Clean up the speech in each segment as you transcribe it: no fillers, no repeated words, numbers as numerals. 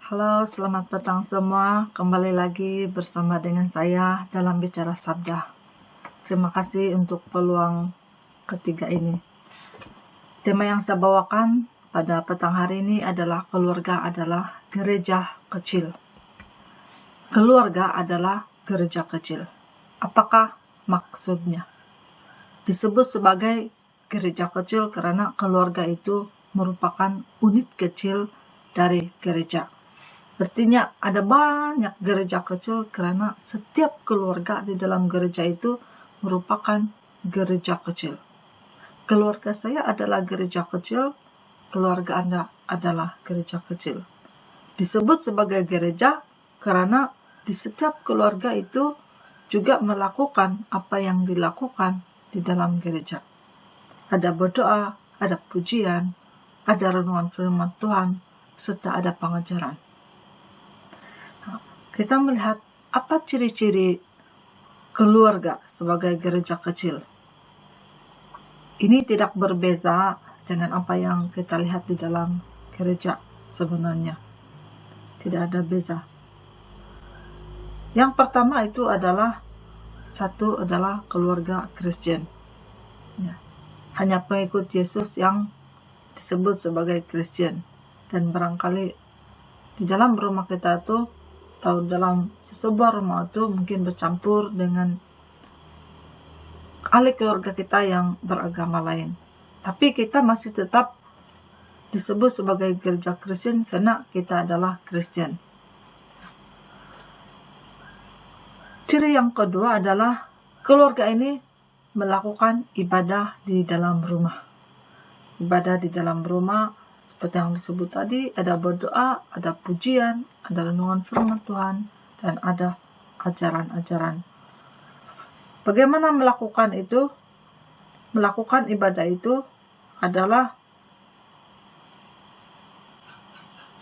Halo, selamat petang semua. Kembali lagi bersama dengan saya dalam Bicara Sabda. Terima kasih untuk peluang ketiga ini. Tema yang saya bawakan pada petang hari ini adalah keluarga adalah gereja kecil. Keluarga adalah gereja kecil. Apakah maksudnya? Disebut sebagai gereja kecil karena keluarga itu merupakan unit kecil dari gereja. Artinya ada banyak gereja kecil karena setiap keluarga di dalam gereja itu merupakan gereja kecil. Keluarga saya adalah gereja kecil, keluarga Anda adalah gereja kecil. Disebut sebagai gereja karena di setiap keluarga itu juga melakukan apa yang dilakukan di dalam gereja. Ada berdoa, ada pujian, ada renungan firman Tuhan, serta ada pengajaran. Kita melihat apa ciri-ciri keluarga sebagai gereja kecil. Ini tidak berbeza dengan apa yang kita lihat di dalam gereja sebenarnya. Tidak ada beza. Yang pertama itu adalah satu adalah keluarga Kristen. Ya. Hanya pengikut Yesus yang disebut sebagai Kristen. Dan barangkali di dalam rumah kita itu atau dalam sebuah rumah itu mungkin bercampur dengan ahli keluarga kita yang beragama lain. Tapi kita masih tetap disebut sebagai gereja Kristen karena kita adalah Kristen. Ciri yang kedua adalah keluarga ini melakukan ibadah di dalam rumah. Ibadah di dalam rumah seperti yang disebut tadi, ada berdoa, ada pujian, ada renungan firman Tuhan, dan ada ajaran-ajaran. Bagaimana melakukan itu? Melakukan ibadah itu adalah,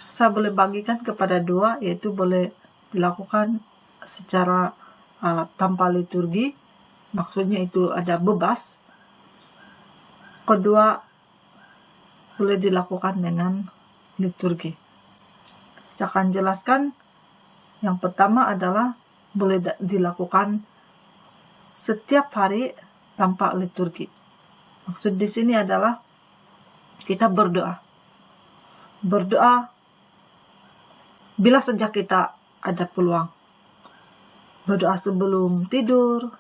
saya boleh bagikan kepada dua, yaitu boleh dilakukan secara tanpa liturgi, maksudnya itu ada bebas. Kedua, boleh dilakukan dengan liturgi. Saya akan jelaskan. Yang pertama adalah boleh dilakukan setiap hari tanpa liturgi. Maksud di sini adalah kita berdoa. Berdoa bila saja kita ada peluang. Berdoa sebelum tidur,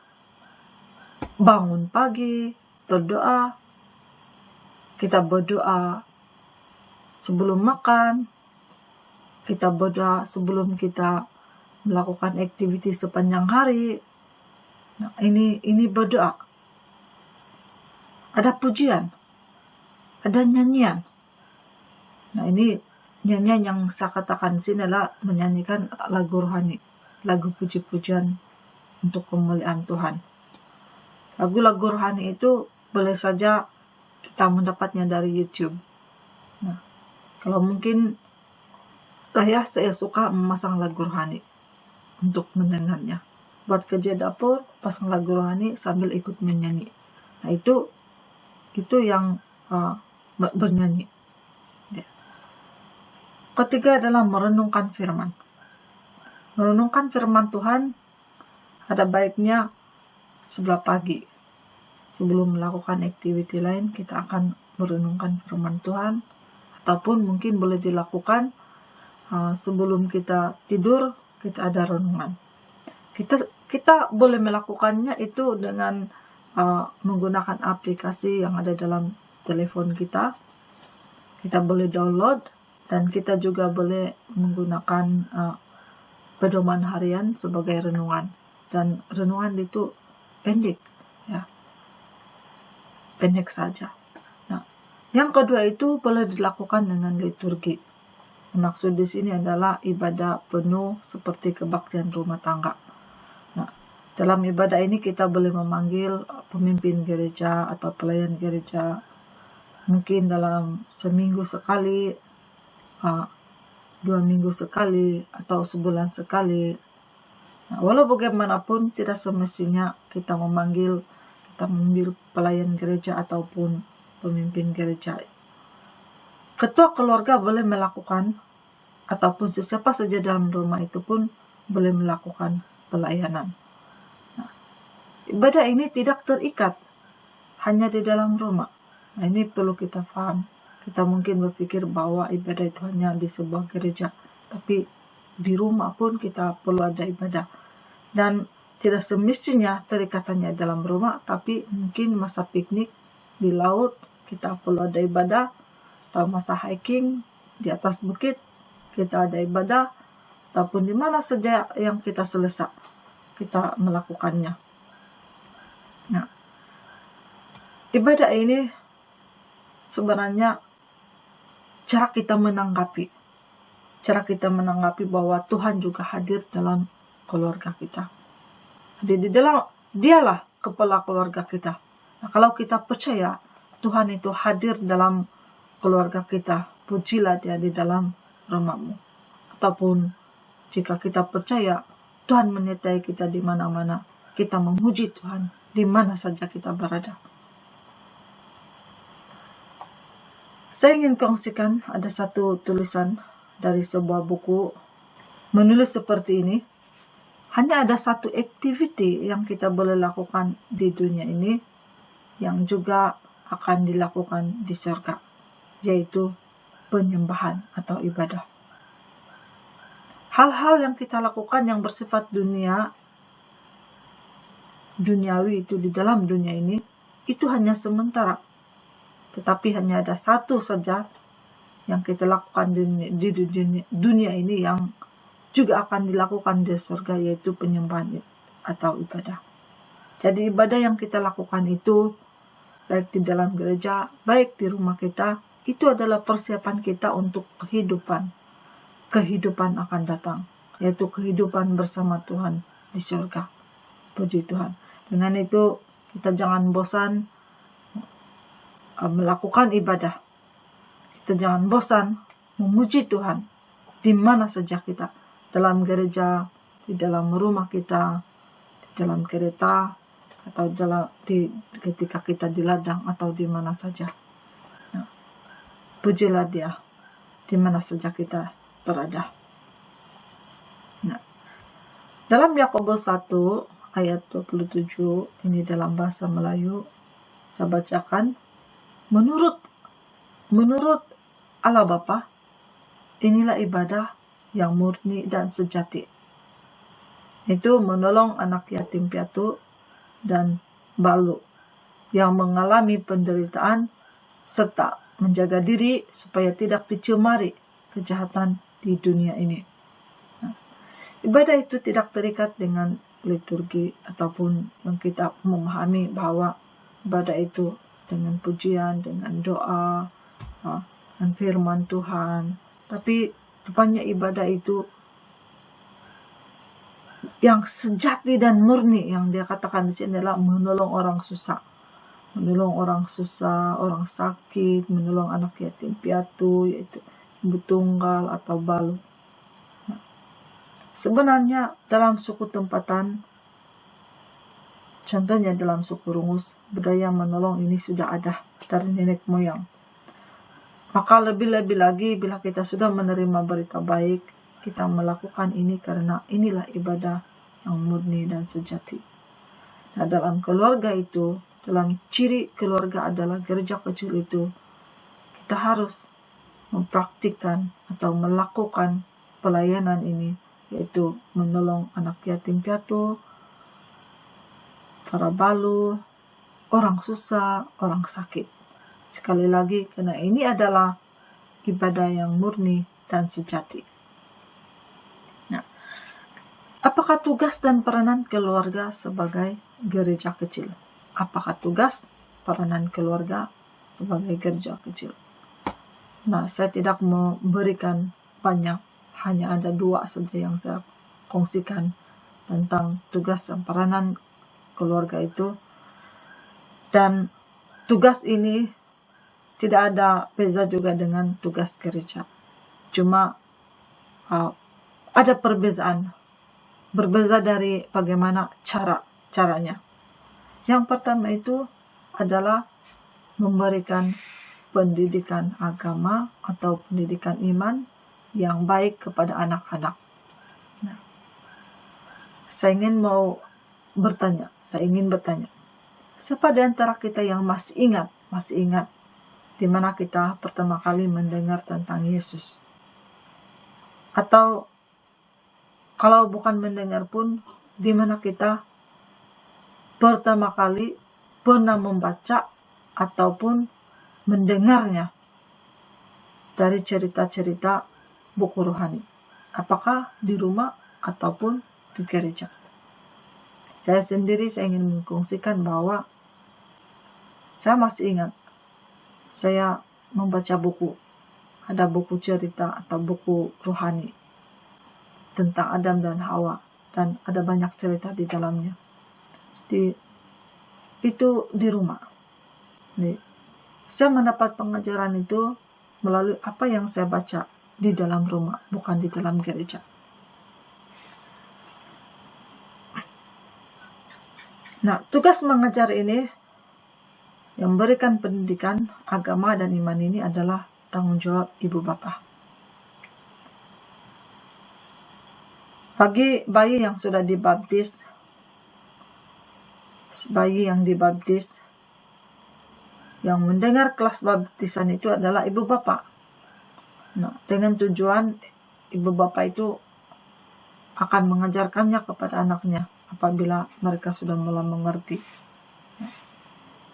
bangun pagi, berdoa. Kita berdoa sebelum makan, kita berdoa sebelum kita melakukan aktiviti sepanjang hari. Nah, ini berdoa. Ada pujian, ada nyanyian. Nah, ini nyanyian yang saya katakan di sini adalah menyanyikan lagu rohani, lagu puji-pujian untuk kemuliaan Tuhan. Lagu-lagu rohani itu boleh saja kita mendapatnya dari YouTube. Nah, kalau mungkin saya suka memasang lagu rohani untuk mendengarnya. Buat kerja dapur, pasang lagu rohani sambil ikut menyanyi. Nah, itu yang bernyanyi. Ya. Ketiga adalah merenungkan firman. Merenungkan firman Tuhan ada baiknya sebelah pagi. Sebelum melakukan aktiviti lain, kita akan merenungkan firman Tuhan. Ataupun mungkin boleh dilakukan sebelum kita tidur, kita ada renungan. Kita boleh melakukannya itu dengan menggunakan aplikasi yang ada dalam telepon kita. Kita boleh download dan kita juga boleh menggunakan pedoman harian sebagai renungan. Dan renungan itu pendek, ya. Pendek saja. Nah, yang kedua itu boleh dilakukan dengan liturgi. Maksud di sini adalah ibadah penuh seperti kebaktian rumah tangga. Nah, dalam ibadah ini kita boleh memanggil pemimpin gereja atau pelayan gereja, mungkin dalam seminggu sekali, 2 minggu sekali, atau sebulan sekali. Nah, walau bagaimanapun tidak semestinya kita memanggil pelayan gereja ataupun pemimpin gereja. Ketua keluarga boleh melakukan ataupun siapa saja dalam rumah itu pun boleh melakukan pelayanan. Nah, ibadah ini tidak terikat hanya di dalam rumah. Nah, ini perlu kita paham. Kita mungkin berpikir bahwa ibadah itu hanya di sebuah gereja, tapi di rumah pun kita perlu ada ibadah. Dan tidak semestinya terikatannya dalam rumah, tapi mungkin masa piknik di laut kita perlu ada ibadah, atau masa hiking di atas bukit kita ada ibadah, ataupun di mana saja yang kita selesai kita melakukannya. Nah, ibadah ini sebenarnya cara kita menanggapi bahwa Tuhan juga hadir dalam keluarga kita. Di dalam Dialah kepala keluarga kita. Nah, kalau kita percaya Tuhan itu hadir dalam keluarga kita, pujilah Dia di dalam rumahmu. Ataupun jika kita percaya Tuhan menyertai kita di mana-mana, kita memuji Tuhan di mana saja kita berada. Saya ingin kongsikan ada satu tulisan dari sebuah buku menulis seperti ini. Hanya ada satu activity yang kita boleh lakukan di dunia ini yang juga akan dilakukan di surga, yaitu penyembahan atau ibadah. Hal-hal yang kita lakukan yang bersifat duniawi itu di dalam dunia ini, itu hanya sementara. Tetapi hanya ada satu saja yang kita lakukan di dunia ini yang juga akan dilakukan di surga, yaitu penyembahan atau ibadah. Jadi ibadah yang kita lakukan itu, baik di dalam gereja, baik di rumah kita, itu adalah persiapan kita untuk kehidupan akan datang, yaitu kehidupan bersama Tuhan di surga. Puji Tuhan. Dengan itu kita jangan bosan melakukan ibadah. Kita jangan bosan memuji Tuhan di mana saja kita, dalam gereja, di dalam rumah kita, di dalam kereta, atau ketika kita di ladang atau di mana saja. Nah, pujilah Dia di mana saja kita berada. Nah, dalam Yakobus 1 ayat 27, ini dalam bahasa Melayu, saya bacakan. Menurut Allah Bapa, inilah ibadah yang murni dan sejati. Itu menolong anak yatim piatu dan balu yang mengalami penderitaan serta menjaga diri supaya tidak dicemari kejahatan di dunia ini. Nah, ibadah itu tidak terikat dengan liturgi ataupun yang kita memahami bahwa ibadah itu dengan pujian, dengan doa, dan firman Tuhan. Tapi rupanya ibadah itu yang sejati dan murni yang dia katakan di sini adalah menolong orang susah, orang sakit, menolong anak yatim piatu, yaitu ibu tunggal atau balu. Nah, sebenarnya dalam suku tempatan, contohnya dalam suku Rungus, budaya menolong ini sudah ada dari nenek moyang. Maka lebih-lebih lagi bila kita sudah menerima berita baik, kita melakukan ini karena inilah ibadah yang murni dan sejati. Nah, dalam keluarga itu, dalam ciri keluarga adalah gereja kecil itu, kita harus mempraktikkan atau melakukan pelayanan ini, yaitu menolong anak yatim piatu, para balu, orang susah, orang sakit. Sekali lagi, karena ini adalah ibadah yang murni dan sejati. Nah, apakah tugas dan peranan keluarga sebagai gereja kecil? Apakah tugas peranan keluarga sebagai gereja kecil? Nah, saya tidak memberikan banyak, hanya ada 2 saja yang saya kongsikan tentang tugas dan peranan keluarga itu. Dan tugas ini tidak ada beza juga dengan tugas gereja. Cuma ada perbezaan. Berbeza dari bagaimana caranya. Yang pertama itu adalah memberikan pendidikan agama atau pendidikan iman yang baik kepada anak-anak. Nah, saya ingin bertanya, siapa di antara kita yang masih ingat di mana kita pertama kali mendengar tentang Yesus? Atau kalau bukan mendengar pun, di mana kita pertama kali pernah membaca ataupun mendengarnya dari cerita-cerita buku rohani, apakah di rumah ataupun di gereja. Saya sendiri ingin mengkongsikan bahwa saya masih ingat saya membaca buku, ada buku cerita atau buku rohani tentang Adam dan Hawa, dan ada banyak cerita di dalamnya. Itu di rumah. Saya mendapat pengajaran itu melalui apa yang saya baca di dalam rumah, bukan di dalam gereja. Nah, tugas mengajar ini yang memberikan pendidikan agama dan iman ini adalah tanggung jawab ibu bapa. Bagi bayi yang sudah dibaptis, yang mendengar kelas baptisan itu adalah ibu bapa. Nah, dengan tujuan ibu bapa itu akan mengajarkannya kepada anaknya apabila mereka sudah mulai mengerti.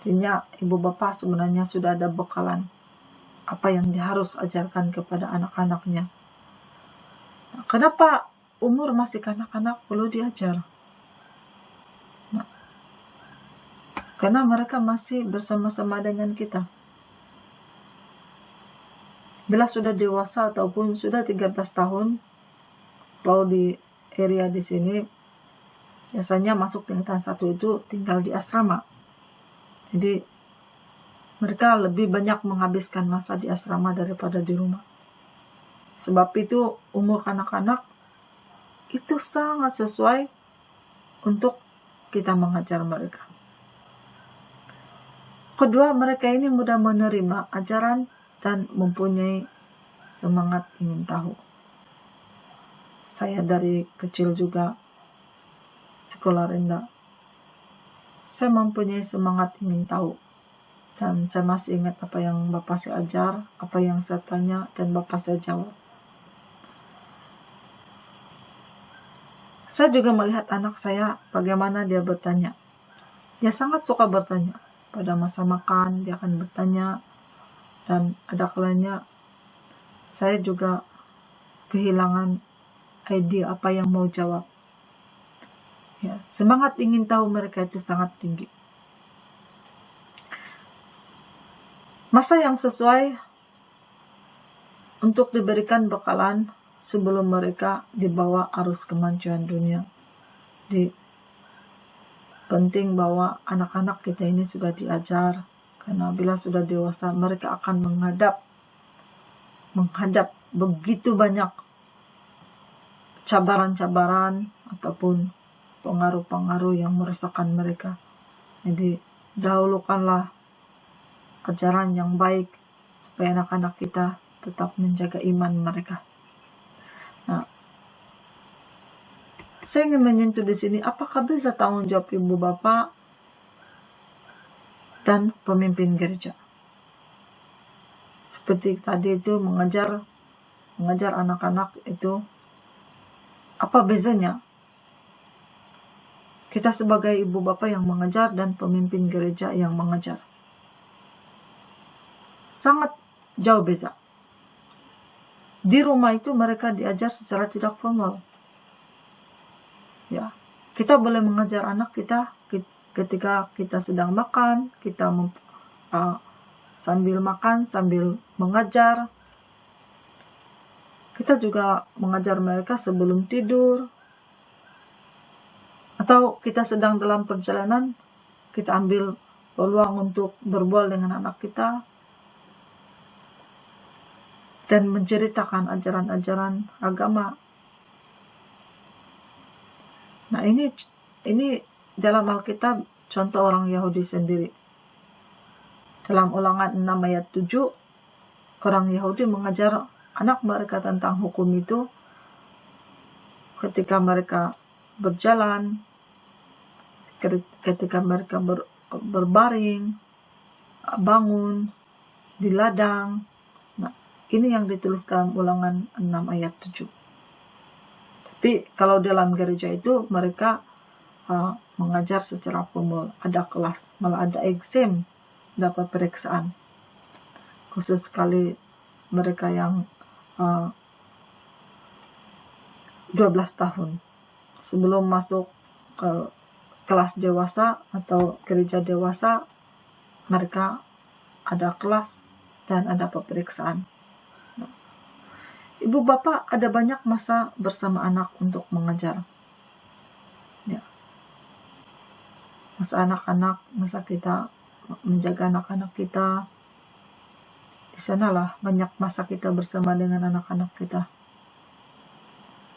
Artinya ibu bapa sebenarnya sudah ada bekalan apa yang dia harus ajarkan kepada anak-anaknya. Nah, kenapa umur masih kanak-kanak perlu diajar? Nah, karena mereka masih bersama-sama dengan kita. Bila sudah dewasa ataupun sudah 13 tahun, kalau di area di sini biasanya masuk tingkatan 1 itu tinggal di asrama. Jadi mereka lebih banyak menghabiskan masa di asrama daripada di rumah. Sebab itu umur kanak-kanak itu sangat sesuai untuk kita mengajar mereka. Kedua, mereka ini mudah menerima ajaran dan mempunyai semangat ingin tahu. Saya dari kecil juga sekolah rendah. Saya mempunyai semangat ingin tahu. Dan saya masih ingat apa yang Bapak saya ajar, apa yang saya tanya, dan Bapak saya jawab. Saya juga melihat anak saya bagaimana dia bertanya. Dia sangat suka bertanya. Pada masa makan dia akan bertanya, dan ada kalanya saya juga kehilangan ide apa yang mau jawab. Ya, semangat ingin tahu mereka itu sangat tinggi. Masa yang sesuai untuk diberikan bekalan sebelum mereka dibawa arus kemajuan dunia. Penting bahwa anak-anak kita ini sudah diajar, karena bila sudah dewasa mereka akan menghadap begitu banyak cabaran-cabaran ataupun pengaruh-pengaruh yang meresahkan mereka. Jadi dahulukanlah ajaran yang baik supaya anak-anak kita tetap menjaga iman mereka. Nah, saya ingin menyentuh di sini, apakah bisa tanggung jawab ibu bapak dan pemimpin gereja? Seperti tadi itu mengajar anak-anak itu, apa bezanya kita sebagai ibu bapak yang mengajar dan pemimpin gereja yang mengajar? Sangat jauh beza. Di rumah itu mereka diajar secara tidak formal. Ya, kita boleh mengajar anak kita ketika kita sedang makan, kita sambil makan, sambil mengajar. Kita juga mengajar mereka sebelum tidur. Atau kita sedang dalam perjalanan, kita ambil peluang untuk berbual dengan anak kita dan menceritakan ajaran-ajaran agama. Nah, ini dalam Alkitab contoh orang Yahudi sendiri. Dalam Ulangan 6 ayat 7, orang Yahudi mengajar anak mereka tentang hukum itu ketika mereka berjalan, ketika mereka berbaring, bangun, di ladang. Nah, ini yang ditulis dalam Ulangan 6 ayat 7. Tapi kalau dalam gereja itu mereka mengajar secara formal, ada kelas, malah ada exam, dapat periksaan. Khusus sekali mereka yang 12 tahun sebelum masuk ke kelas dewasa atau gereja dewasa, mereka ada kelas dan ada pemeriksaan. Ibu bapak ada banyak masa bersama anak untuk mengajar. Ya. Masa anak-anak, masa kita menjaga anak-anak kita. Di sanalah banyak masa kita bersama dengan anak-anak kita.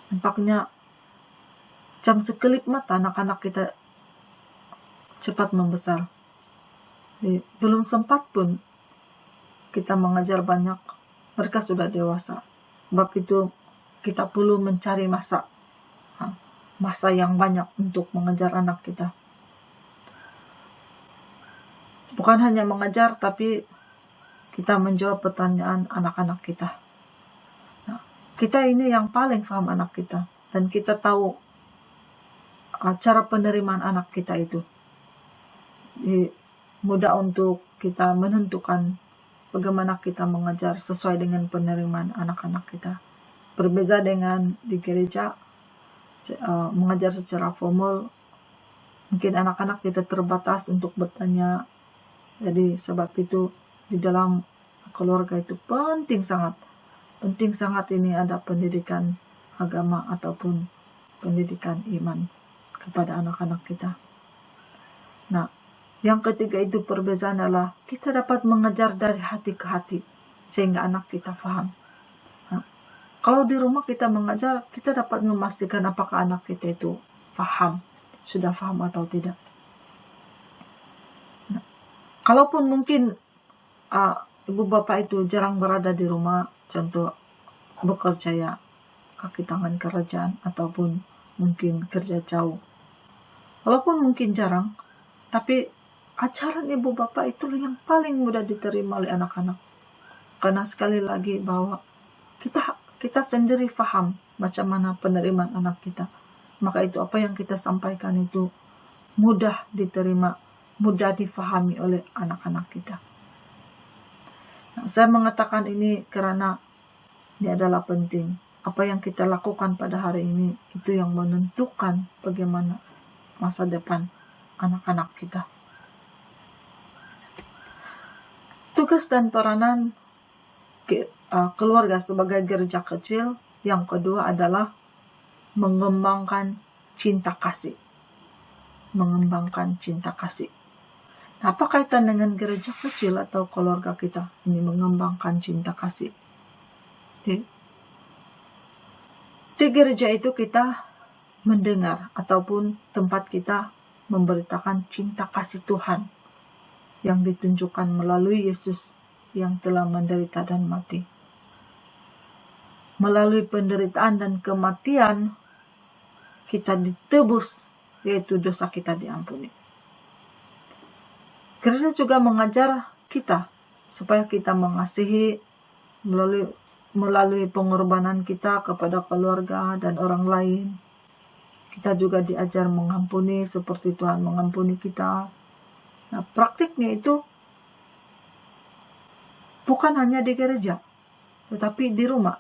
Nampaknya jam sekelip mata anak-anak kita cepat membesar. Jadi, belum sempat pun kita mengajar banyak, mereka sudah dewasa. Sebab itu kita perlu mencari masa yang banyak untuk mengajar anak kita. Bukan hanya mengajar, tapi kita menjawab pertanyaan anak-anak kita. Nah, kita ini yang paling paham anak kita, dan kita tahu cara penerimaan anak kita itu. Jadi, mudah untuk kita menentukan bagaimana kita mengajar sesuai dengan penerimaan anak-anak kita. Berbeda dengan di gereja, mengajar secara formal, mungkin anak-anak kita terbatas untuk bertanya. Jadi sebab itu di dalam keluarga itu penting sangat ini ada pendidikan agama ataupun pendidikan iman kepada anak-anak kita. Nah, yang ketiga itu perbedaan adalah kita dapat mengajar dari hati ke hati sehingga anak kita paham. Nah, kalau di rumah kita mengajar, kita dapat memastikan apakah anak kita itu sudah paham atau tidak. Nah, kalaupun mungkin ibu bapak itu jarang berada di rumah, contoh bekerja ya, kaki tangan kerajaan ataupun mungkin kerja jauh. Walaupun mungkin jarang, tapi ajaran ibu bapak itu yang paling mudah diterima oleh anak-anak. Karena sekali lagi bahwa kita sendiri paham macam mana penerimaan anak kita. Maka itu apa yang kita sampaikan itu mudah diterima, mudah difahami oleh anak-anak kita. Nah, saya mengatakan ini karena ini adalah penting. Apa yang kita lakukan pada hari ini itu yang menentukan bagaimana masa depan anak-anak kita. Tugas dan peranan keluarga sebagai gereja kecil yang kedua adalah mengembangkan cinta kasih. Mengembangkan cinta kasih. Nah, apa kaitan dengan gereja kecil atau keluarga kita ini mengembangkan cinta kasih? Di gereja itu kita mendengar ataupun tempat kita memberitakan cinta kasih Tuhan yang ditunjukkan melalui Yesus yang telah menderita dan mati. Melalui penderitaan dan kematian, kita ditebus, yaitu dosa kita diampuni. Gereja juga mengajar kita supaya kita mengasihi melalui pengorbanan kita kepada keluarga dan orang lain. Kita juga diajar mengampuni seperti Tuhan mengampuni kita. Nah, praktiknya itu bukan hanya di gereja, tetapi di rumah.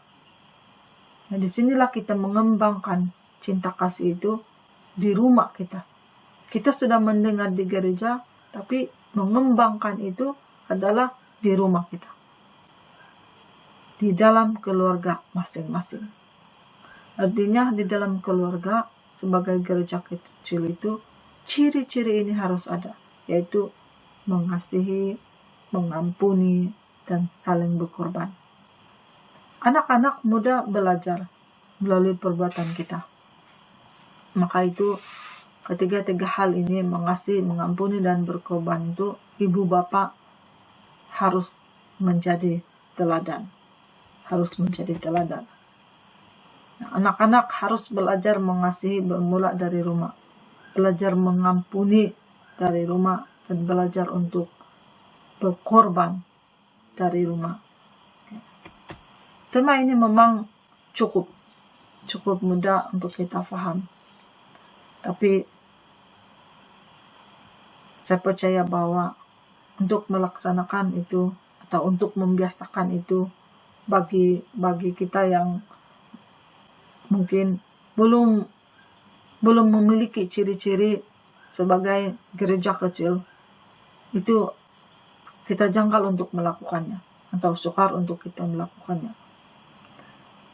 Nah, disinilah kita mengembangkan cinta kasih itu di rumah kita. Kita sudah mendengar di gereja, tapi mengembangkan itu adalah di rumah kita. Di dalam keluarga masing-masing. Artinya di dalam keluarga sebagai gereja kecil itu, ciri-ciri ini harus ada. Yaitu mengasihi, mengampuni, dan saling berkorban. Anak-anak muda belajar melalui perbuatan kita. Maka itu ketiga hal ini, mengasihi, mengampuni, dan berkorban itu ibu bapak harus menjadi teladan. harus menjadi teladan. Nah, anak-anak harus belajar mengasihi bermula dari rumah, belajar mengampuni dari rumah, dan belajar untuk berkorban dari rumah. Tema ini memang cukup mudah untuk kita paham. Tapi saya percaya bahwa untuk melaksanakan itu atau untuk membiasakan itu bagi kita yang mungkin belum memiliki ciri-ciri sebagai gereja kecil, itu kita janggal untuk melakukannya atau sukar untuk kita melakukannya.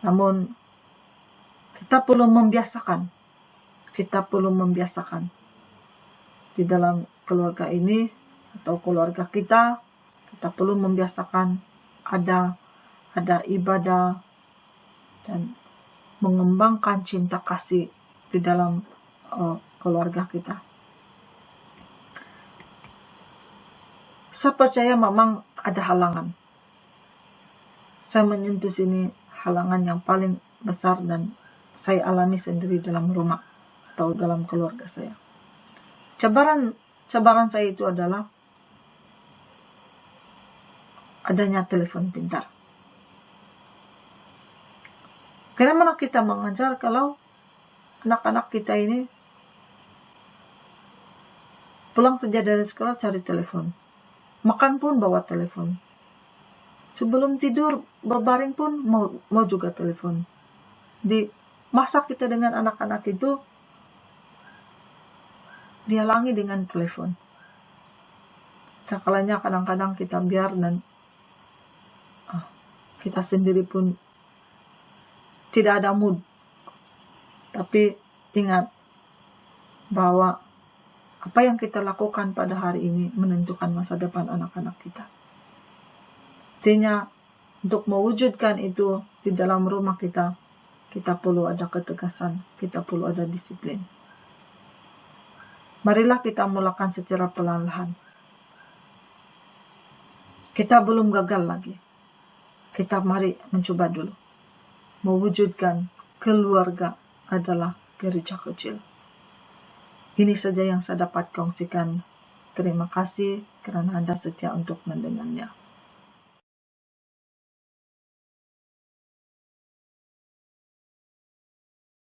Namun kita perlu membiasakan di dalam keluarga ini atau keluarga kita perlu membiasakan ada ibadah dan mengembangkan cinta kasih di dalam keluarga kita. Saya percaya memang ada halangan. Saya menyentuh sini halangan yang paling besar dan saya alami sendiri dalam rumah atau dalam keluarga saya. Cabaran saya itu adalah adanya telepon pintar. Bagaimana kita mengajar kalau anak-anak kita ini pulang saja dari sekolah cari telepon, makan pun bawa telepon, sebelum tidur berbaring pun mau juga telepon. Di masa kita dengan anak-anak itu dihalangi dengan telepon. Kalanya kadang-kadang kita biar dan kita sendiri pun tidak ada mood. Tapi ingat bahwa apa yang kita lakukan pada hari ini menentukan masa depan anak-anak kita. Artinya untuk mewujudkan itu di dalam rumah kita perlu ada ketegasan, kita perlu ada disiplin. Marilah kita mulakan secara perlahan-lahan. Kita belum gagal lagi. Kita mari mencoba dulu. Mewujudkan keluarga adalah gereja kecil. Ini saja yang saya dapat kongsikan. Terima kasih kerana Anda setia untuk mendengarnya.